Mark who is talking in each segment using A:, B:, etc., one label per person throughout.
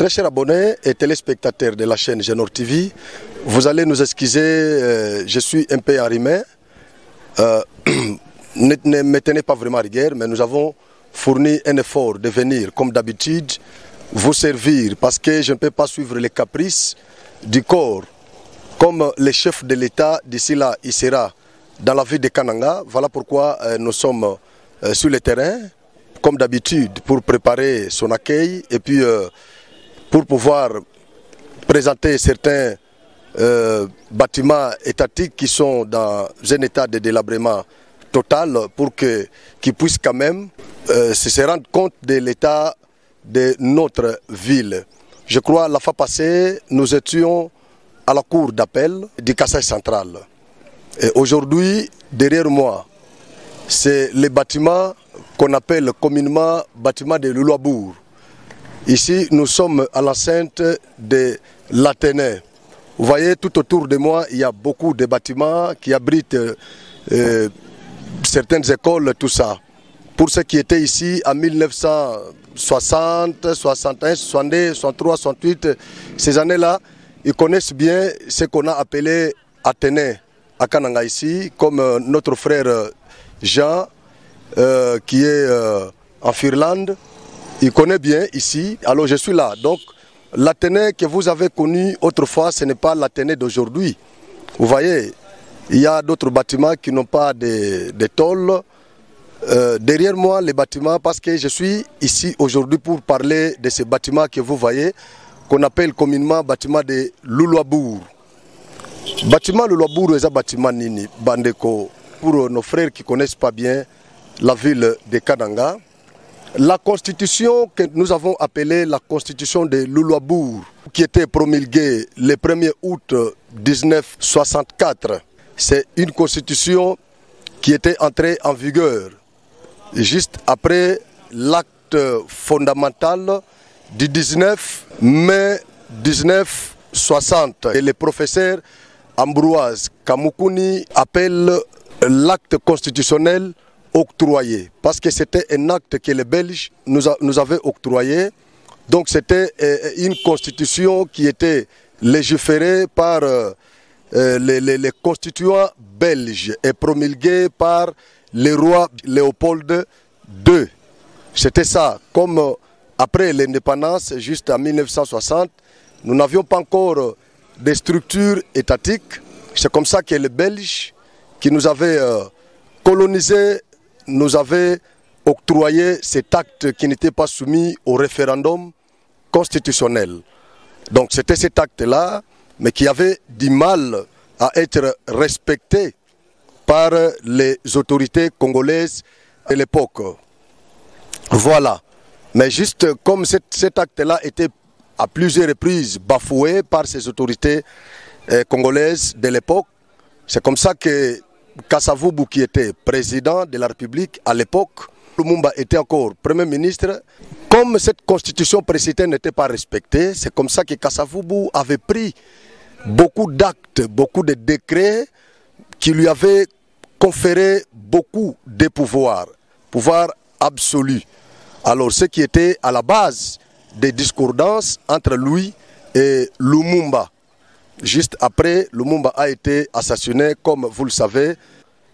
A: Très chers abonnés et téléspectateurs de la chaîne Genor TV, vous allez nous excuser, je suis un peu enrhumé. Ne me tenez pas vraiment à rigueur, mais nous avons fourni un effort de venir, comme d'habitude, vous servir, parce que je ne peux pas suivre les caprices du corps. Comme le chef de l'État, d'ici là, il sera dans la ville de Kananga. Voilà pourquoi nous sommes sur le terrain, comme d'habitude, pour préparer son accueil et puis pour pouvoir présenter certains bâtiments étatiques qui sont dans un état de délabrement total pour qu'ils puissent quand même se rendre compte de l'état de notre ville. Je crois la fois passée, nous étions à la cour d'appel du Kassai central. Et aujourd'hui, derrière moi, c'est les bâtiments qu'on appelle communément bâtiments de Luluabour. Ici, nous sommes à l'enceinte de l'Athénée. Vous voyez, tout autour de moi, il y a beaucoup de bâtiments qui abritent certaines écoles, tout ça. Pour ceux qui étaient ici en 1960, 61, 62, 63, 68, ces années-là, ils connaissent bien ce qu'on a appelé Athénée à Kananga ici, comme notre frère Jean, qui est en Finlande. Il connaît bien ici, alors je suis là. Donc l'Athénée que vous avez connu autrefois, ce n'est pas l'Athénée d'aujourd'hui. Vous voyez, il y a d'autres bâtiments qui n'ont pas de tôle. Derrière moi, les bâtiments, parce que je suis ici aujourd'hui pour parler de ces bâtiments que vous voyez, qu'on appelle communément bâtiment de Luluabour. Bâtiment Luluabour est un bâtiment nini, bandeko, pour nos frères qui ne connaissent pas bien la ville de Kananga. La constitution que nous avons appelée la constitution de Luluabour, qui était promulguée le 1er août 1964, c'est une constitution qui était entrée en vigueur juste après l'acte fondamental du 19 mai 1960. Et le professeur Ambroise Kamukuni appelle l'acte constitutionnel octroyé, parce que c'était un acte que les Belges nous avaient octroyé. Donc c'était une constitution qui était légiférée par les constituants belges et promulguée par le roi Léopold II. C'était ça. Comme après l'indépendance, juste en 1960, nous n'avions pas encore des structures étatiques. C'est comme ça que les Belges qui nous avaient colonisés nous avaient octroyé cet acte qui n'était pas soumis au référendum constitutionnel. Donc c'était cet acte-là, mais qui avait du mal à être respecté par les autorités congolaises de l'époque. Voilà. Mais juste comme cet acte-là était à plusieurs reprises bafoué par ces autorités congolaises de l'époque, c'est comme ça que Kasavubu, qui était président de la République à l'époque, Lumumba était encore Premier ministre. Comme cette constitution précitée n'était pas respectée, c'est comme ça que Kasavubu avait pris beaucoup d'actes, beaucoup de décrets qui lui avaient conféré beaucoup de pouvoirs absolus. Alors ce qui était à la base des discordances entre lui et Lumumba. Juste après, Lumumba a été assassiné, comme vous le savez.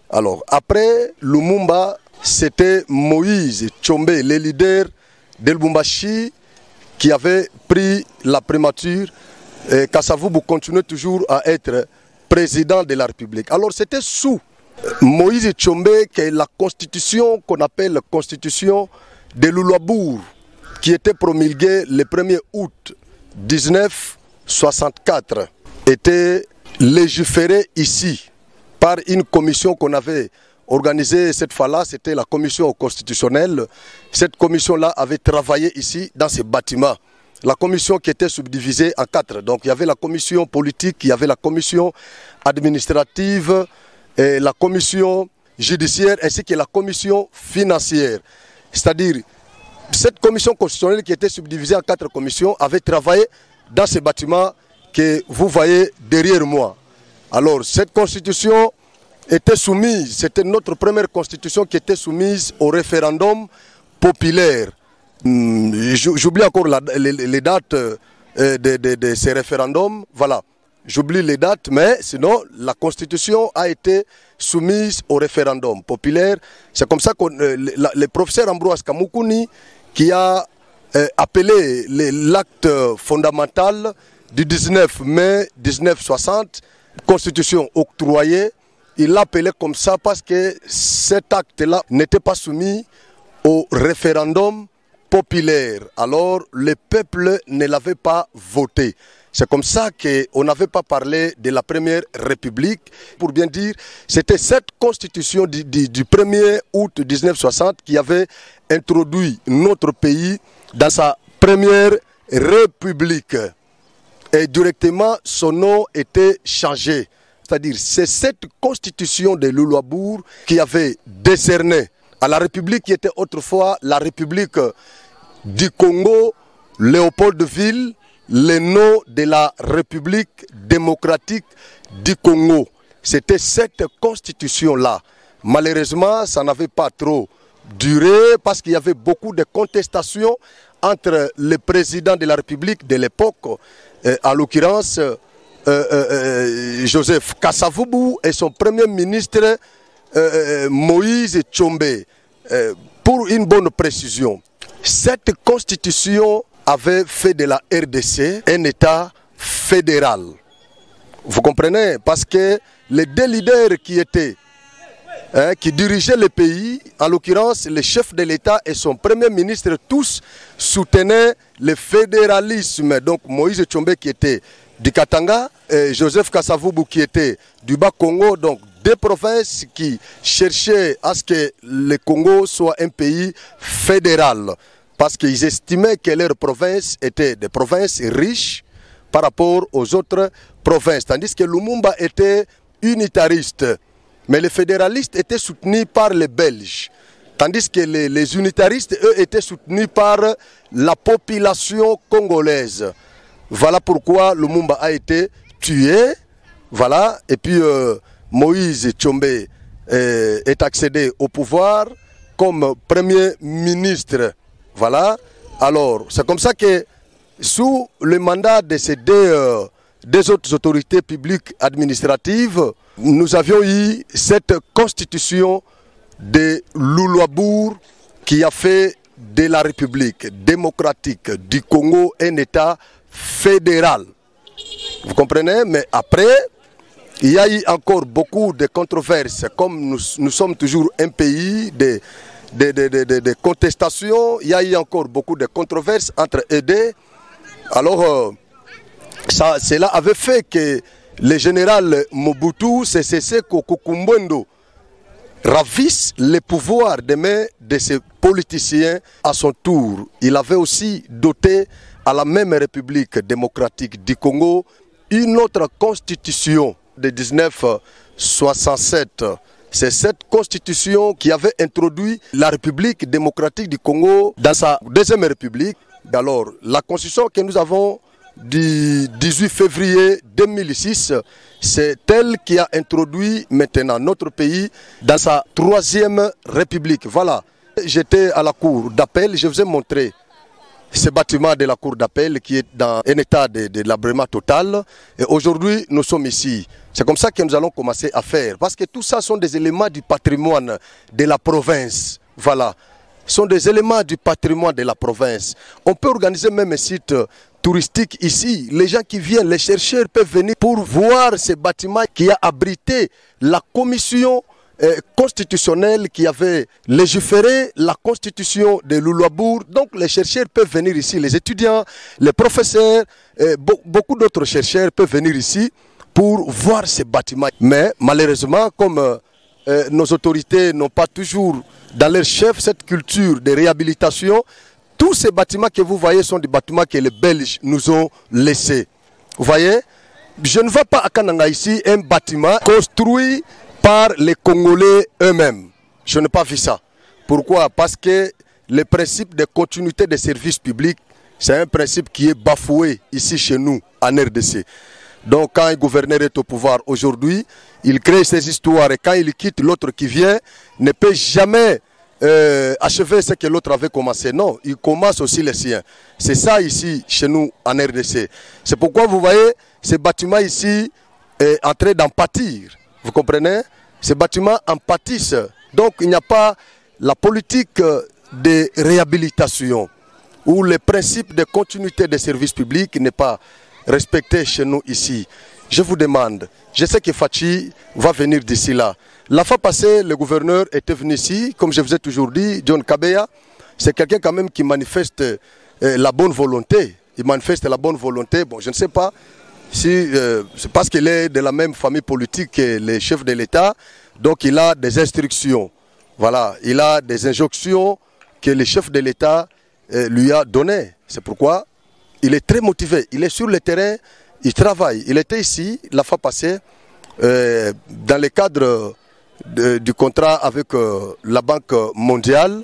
A: Alors, après Lumumba, c'était Moïse Tshombe, le leader de Lubumbashi, qui avait pris la primature. Et Kasavubu continuait toujours à être président de la République. Alors, c'était sous Moïse Tshombe que la constitution qu'on appelle la constitution de Luluabour, qui était promulguée le 1er août 1964, était légiféré ici par une commission qu'on avait organisée cette fois-là, c'était la commission constitutionnelle. Cette commission-là avait travaillé ici dans ces bâtiments. La commission qui était subdivisée en 4. Donc il y avait la commission politique, il y avait la commission administrative, et la commission judiciaire ainsi que la commission financière. C'est-à-dire, cette commission constitutionnelle qui était subdivisée en 4 commissions avait travaillé dans ces bâtiments que vous voyez derrière moi. Alors, cette constitution était soumise, c'était notre première constitution qui était soumise au référendum populaire J'oublie encore les dates de ces référendums. Voilà, j'oublie les dates, mais sinon la Constitution a été soumise au référendum populaire. C'est comme ça que le professeur Ambroise Kamoukouni, qui a appelé l'acte fondamental du 19 mai 1960, Constitution octroyée, il l'appelait comme ça parce que cet acte-là n'était pas soumis au référendum populaire. Alors, le peuple ne l'avait pas voté. C'est comme ça qu'on n'avait pas parlé de la Première République. Pour bien dire, c'était cette constitution du 1er août 1960 qui avait introduit notre pays dans sa Première République. Et directement, son nom était changé. C'est-à-dire, c'est cette constitution de Louloabour qui avait décerné à la République qui était autrefois la République du Congo, Léopoldville, le nom de la République démocratique du Congo. C'était cette constitution-là. Malheureusement, ça n'avait pas trop duré parce qu'il y avait beaucoup de contestations entre le président de la République de l'époque, en l'occurrence Joseph Kasavubu, et son premier ministre Moïse Tshombe. Pour une bonne précision, cette constitution avait fait de la RDC un État fédéral. Vous comprenez? Parce que les deux leaders qui dirigeaient le pays, en l'occurrence le chef de l'État et son premier ministre, tous soutenaient le fédéralisme. Donc Moïse Tshombe qui était du Katanga, et Joseph Kasavubu qui était du Bas-Congo, donc deux provinces qui cherchaient à ce que le Congo soit un pays fédéral. Parce qu'ils estimaient que leurs provinces étaient des provinces riches par rapport aux autres provinces. Tandis que Lumumba était unitariste. Mais les fédéralistes étaient soutenus par les Belges. Tandis que les unitaristes, eux, étaient soutenus par la population congolaise. Voilà pourquoi Lumumba a été tué. Voilà. Et puis Moïse Tshombe est accédé au pouvoir comme premier ministre. Voilà. Alors, c'est comme ça que sous le mandat de ces deux autres autorités publiques administratives, nous avions eu cette constitution de Louloabour qui a fait de la République démocratique du Congo un État fédéral. Vous comprenez? Mais après, il y a eu encore beaucoup de controverses. Comme nous sommes toujours un pays de contestations, il y a eu encore beaucoup de controverses entre eux deux. Alors, cela avait fait que le général Mobutu Sese Seko Kumbwendo ravisse le pouvoir des mains de ces politiciens à son tour. Il avait aussi doté à la même République démocratique du Congo une autre constitution de 1967. C'est cette constitution qui avait introduit la République démocratique du Congo dans sa deuxième République. Alors, la constitution que nous avons du 18 février 2006, c'est elle qui a introduit maintenant notre pays dans sa troisième République. Voilà, j'étais à la cour d'appel, je vous ai montré ce bâtiment de la cour d'appel qui est dans un état de délabrement total. Et aujourd'hui, nous sommes ici. C'est comme ça que nous allons commencer à faire. Parce que tout ça sont des éléments du patrimoine de la province. Voilà. Ce sont des éléments du patrimoine de la province. On peut organiser même un site touristique ici. Les gens qui viennent, les chercheurs peuvent venir pour voir ce bâtiment qui a abrité la commission constitutionnelle qui avait légiféré la constitution de Louloabour. Donc les chercheurs peuvent venir ici, les étudiants, les professeurs, beaucoup d'autres chercheurs peuvent venir ici pour voir ces bâtiments. Mais malheureusement, comme nos autorités n'ont pas toujours dans leur chef cette culture de réhabilitation, tous ces bâtiments que vous voyez sont des bâtiments que les Belges nous ont laissés. Vous voyez, je ne vois pas à Kananga ici un bâtiment construit par les Congolais eux-mêmes. Je n'ai pas vu ça. Pourquoi? Parce que le principe de continuité des services publics, c'est un principe qui est bafoué ici chez nous, en RDC. Donc quand un gouverneur est au pouvoir aujourd'hui, il crée ces histoires et quand il quitte, l'autre qui vient ne peut jamais achever ce que l'autre avait commencé. Non, il commence aussi les siens. C'est ça ici, chez nous, en RDC. C'est pourquoi vous voyez, ce bâtiment ici est en train d'en pâtir. Vous comprenez? Ces bâtiments en pâtissent. Donc, il n'y a pas la politique de réhabilitation où le principe de continuité des services publics n'est pas respecté chez nous ici. Je vous demande, je sais que Fachi va venir d'ici là. La fois passée, le gouverneur était venu ici, comme je vous ai toujours dit, John Kabeya, c'est quelqu'un quand même qui manifeste la bonne volonté. Il manifeste la bonne volonté. Bon, je ne sais pas si c'est parce qu'il est de la même famille politique que les chefs de l'État, donc il a des instructions. Voilà, il a des injonctions que le chef de l'État lui a données. C'est pourquoi il est très motivé. Il est sur le terrain, il travaille. Il était ici la fois passée dans le cadre du contrat avec la Banque mondiale.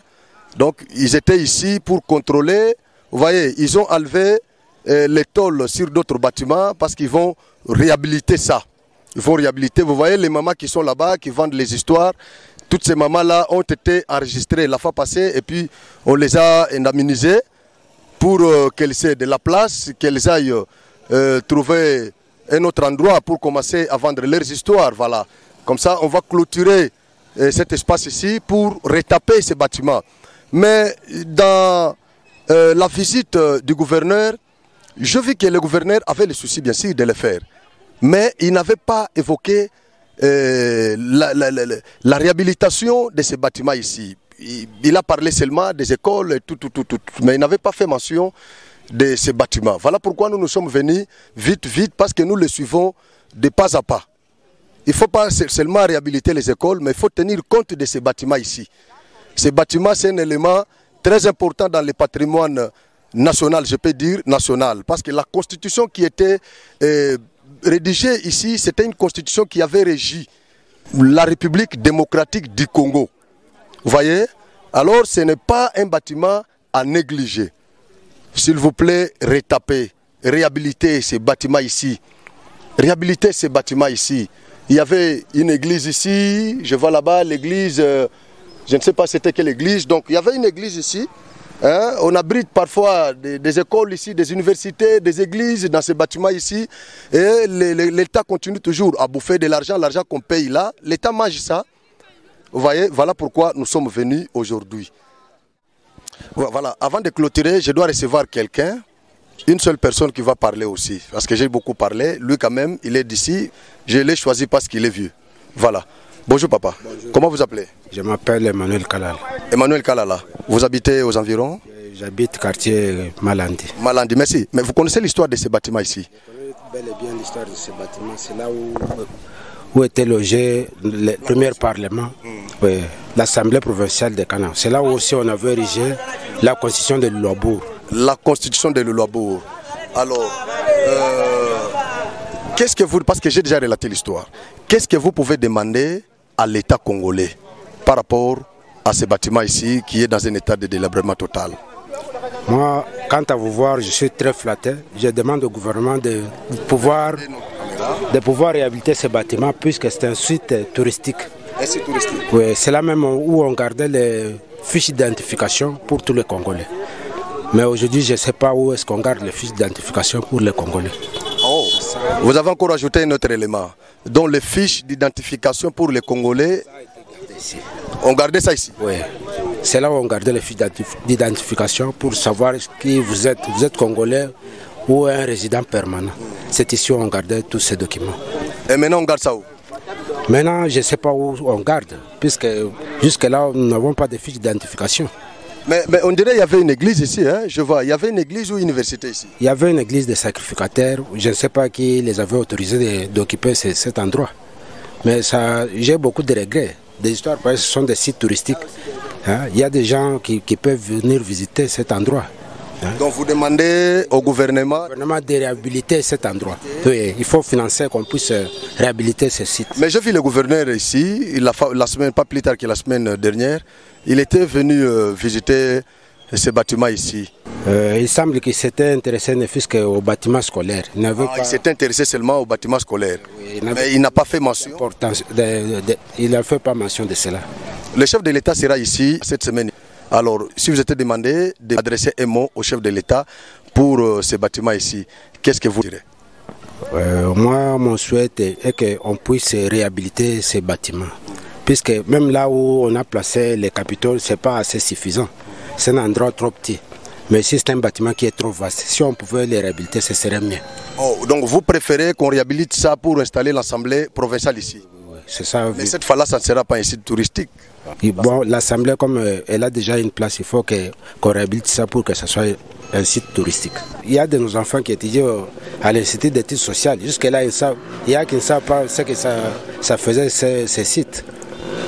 A: Donc ils étaient ici pour contrôler. Vous voyez, ils ont enlevé les tôles sur d'autres bâtiments parce qu'ils vont réhabiliter ça. Ils vont réhabiliter. Vous voyez les mamans qui sont là-bas, qui vendent les histoires. Toutes ces mamans-là ont été enregistrées la fois passée et puis on les a indemnisées pour qu'elles aient de la place, qu'elles aillent trouver un autre endroit pour commencer à vendre leurs histoires. Voilà. Comme ça, on va clôturer cet espace ici pour retaper ces bâtiments. Mais dans la visite du gouverneur, je vis que le gouverneur avait le souci, bien sûr, de le faire. Mais il n'avait pas évoqué la réhabilitation de ces bâtiments ici. Il a parlé seulement des écoles et tout. Mais il n'avait pas fait mention de ces bâtiments. Voilà pourquoi nous sommes venus vite, parce que nous les suivons de pas à pas. Il ne faut pas seulement réhabiliter les écoles, mais il faut tenir compte de ces bâtiments ici. Ces bâtiments, c'est un élément très important dans le patrimoine national, je peux dire national. Parce que la constitution qui était rédigée ici, c'était une constitution qui avait régi la République démocratique du Congo. Vous voyez? Alors, ce n'est pas un bâtiment à négliger. S'il vous plaît, retapez, réhabilitez ces bâtiments ici. Réhabilitez ces bâtiments ici. Il y avait une église ici, je vois là-bas l'église, je ne sais pas c'était quelle église, donc il y avait une église ici. Hein, on abrite parfois des écoles ici, des universités, des églises dans ces bâtiments ici. Et l'État continue toujours à bouffer de l'argent qu'on paye là. L'État mange ça. Vous voyez, voilà pourquoi nous sommes venus aujourd'hui. Voilà, avant de clôturer, je dois recevoir quelqu'un, une seule personne qui va parler aussi. Parce que j'ai beaucoup parlé. Lui quand même, il est d'ici. Je l'ai choisi parce qu'il est vieux. Voilà. Bonjour papa. Bonjour. Comment vous appelez?
B: Je m'appelle Emmanuel Kalala.
A: Emmanuel Kalala. Vous habitez aux environs?
B: J'habite quartier Malandi.
A: Malandi, merci. Mais vous connaissez l'histoire de ces bâtiments ici?
B: Je connais bel et bien l'histoire de ces bâtiments. C'est là où était logé le premier parlement, oui, l'Assemblée provinciale de Canaan. C'est là où aussi on avait érigé la constitution de Lulabour.
A: La constitution de Lulabour. Alors, qu'est-ce que vous, parce que j'ai déjà relaté l'histoire, qu'est-ce que vous pouvez demander à l'État congolais par rapport à ce bâtiment ici qui est dans un état de délabrement total?
B: Moi, quant à vous voir, je suis très flatté. Je demande au gouvernement de pouvoir réhabiliter ce bâtiment puisque c'est un site touristique.
A: Un site touristique?
B: Oui, c'est là même où on gardait les fiches d'identification pour tous les Congolais. Mais aujourd'hui, je ne sais pas où est-ce qu'on garde les fiches d'identification pour les Congolais.
A: Oh, vous avez encore ajouté un autre élément, dont les fiches d'identification pour les Congolais. On gardait ça ici?
B: Oui, c'est là où on gardait les fiches d'identification pour savoir qui vous êtes. Vous êtes Congolais ou un résident permanent. C'est ici où on gardait tous ces documents.
A: Et maintenant on garde ça où?
B: Maintenant, je ne sais pas où on garde, puisque jusque-là, nous n'avons pas de fiches d'identification.
A: Mais on dirait qu'il y avait une église ici, hein? Je vois. Il y avait une église ou une université ici?
B: Il y avait une église des sacrificateurs. Je ne sais pas qui les avait autorisés d'occuper cet endroit. Mais j'ai beaucoup de regrets. Des histoires, parce que ce sont des sites touristiques. Hein? Il y a des gens qui peuvent venir visiter cet endroit. Hein? Donc vous demandez au gouvernement de réhabiliter cet endroit. Oui, il faut financer qu'on puisse réhabiliter ce site.
A: Mais j'ai vu le gouverneur ici, la semaine, pas plus tard que la semaine dernière, il était venu visiter ce bâtiment ici.
B: Il semble qu'il s'était intéressé ne fût qu'au bâtiment scolaire.
A: Il s'était intéressé seulement au bâtiment scolaire. Oui, mais il n'a pas fait mention.
B: Il n'a fait pas mention de cela.
A: Le chef de l'État sera ici cette semaine. Alors, si vous êtes demandé d'adresser un mot au chef de l'État pour ce bâtiment ici, qu'est-ce que vous direz?
B: Moi, mon souhait est qu'on puisse réhabiliter ces bâtiments. Puisque même là où on a placé les capitaux, ce n'est pas assez suffisant. C'est un endroit trop petit. Mais si c'est un bâtiment qui est trop vaste, si on pouvait les réhabiliter, ce serait mieux.
A: Oh, donc vous préférez qu'on réhabilite ça pour installer l'Assemblée provinciale ici?
B: Oui, c'est ça.
A: Mais cette fois-là, ça ne sera pas un site touristique.
B: Bon, l'Assemblée, comme elle a déjà une place, il faut qu'on réhabilite ça pour que ce soit un site touristique. Il y a de nos enfants qui étudient à l'Institut d'études sociales. Jusque-là, il y a qui ne savent pas ce que ça faisait ces sites.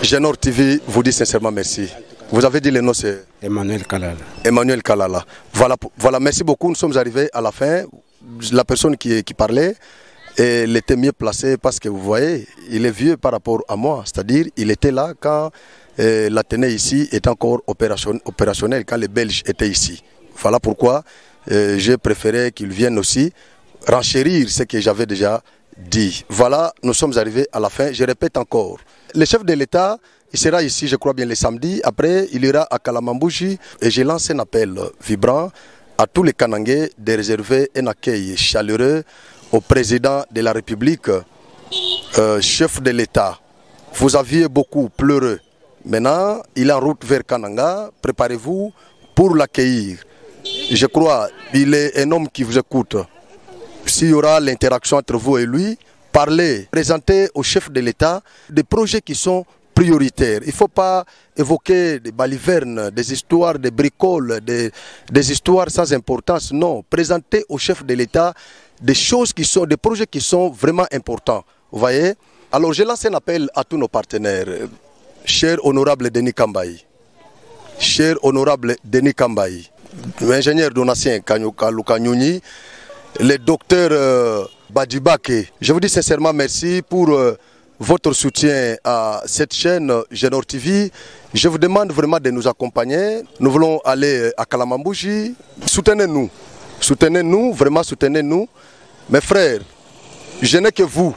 A: Genor TV vous dit sincèrement merci. Vous avez dit le nom, c'est
B: Emmanuel Kalala.
A: Emmanuel Kalala. Voilà, merci beaucoup. Nous sommes arrivés à la fin. La personne qui parlait, elle était mieux placée parce que vous voyez, il est vieux par rapport à moi. C'est-à-dire, il était là quand l'Athénée ici est encore opérationnel, quand les Belges étaient ici. Voilà pourquoi j'ai préféré qu'ils viennent aussi renchérir ce que j'avais déjà dit. Voilà, nous sommes arrivés à la fin. Je répète encore. Le chef de l'État, il sera ici, je crois bien, le samedi. Après, il ira à Kalamambouji. Et je lance un appel vibrant à tous les Kanangais de réserver un accueil chaleureux au président de la République, chef de l'État. Vous aviez beaucoup pleuré. Maintenant, il est en route vers Kananga. Préparez-vous pour l'accueillir. Je crois qu'il est un homme qui vous écoute. S'il y aura l'interaction entre vous et lui, parlez, présentez au chef de l'État des projets qui sont prioritaires. Il ne faut pas évoquer des balivernes, des histoires de bricoles, des histoires sans importance. Non, présentez au chef de l'État des choses qui sont, des projets qui sont vraiment importants. Vous voyez? Alors je lance un appel à tous nos partenaires. Cher honorable Denis Kambaï, cher honorable Denis Kambaï, l'ingénieur Donatien Kanyukanyuni, le docteur Badibake, je vous dis sincèrement merci pour votre soutien à cette chaîne Genor TV. Je vous demande vraiment de nous accompagner. Nous voulons aller à Kalamambouji. Soutenez-nous. Soutenez-nous, vraiment soutenez-nous. Mes frères, je n'ai que vous.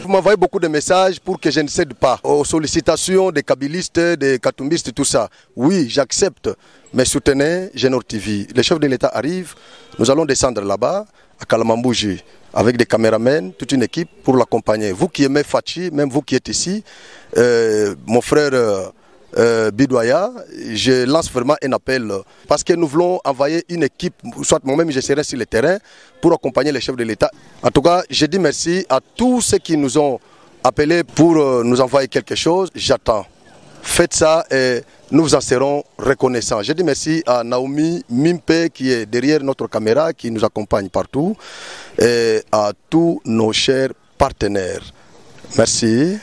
A: Vous m'envoyez beaucoup de messages pour que je ne cède pas aux sollicitations des kabylistes, des katumbistes, tout ça. Oui, j'accepte, mais soutenez Genor TV. Le chef de l'État arrive, nous allons descendre là-bas, à Kalamambouji, avec des caméramens, toute une équipe pour l'accompagner. Vous qui aimez Fachi, même vous qui êtes ici, mon frère Bidoya, je lance vraiment un appel parce que nous voulons envoyer une équipe, soit moi-même je serai sur le terrain pour accompagner les chefs de l'État. En tout cas, je dis merci à tous ceux qui nous ont appelés pour nous envoyer quelque chose. J'attends. Faites ça et nous vous en serons reconnaissants. Je dis merci à Naomi Mimpe qui est derrière notre caméra, qui nous accompagne partout, et à tous nos chers partenaires. Merci.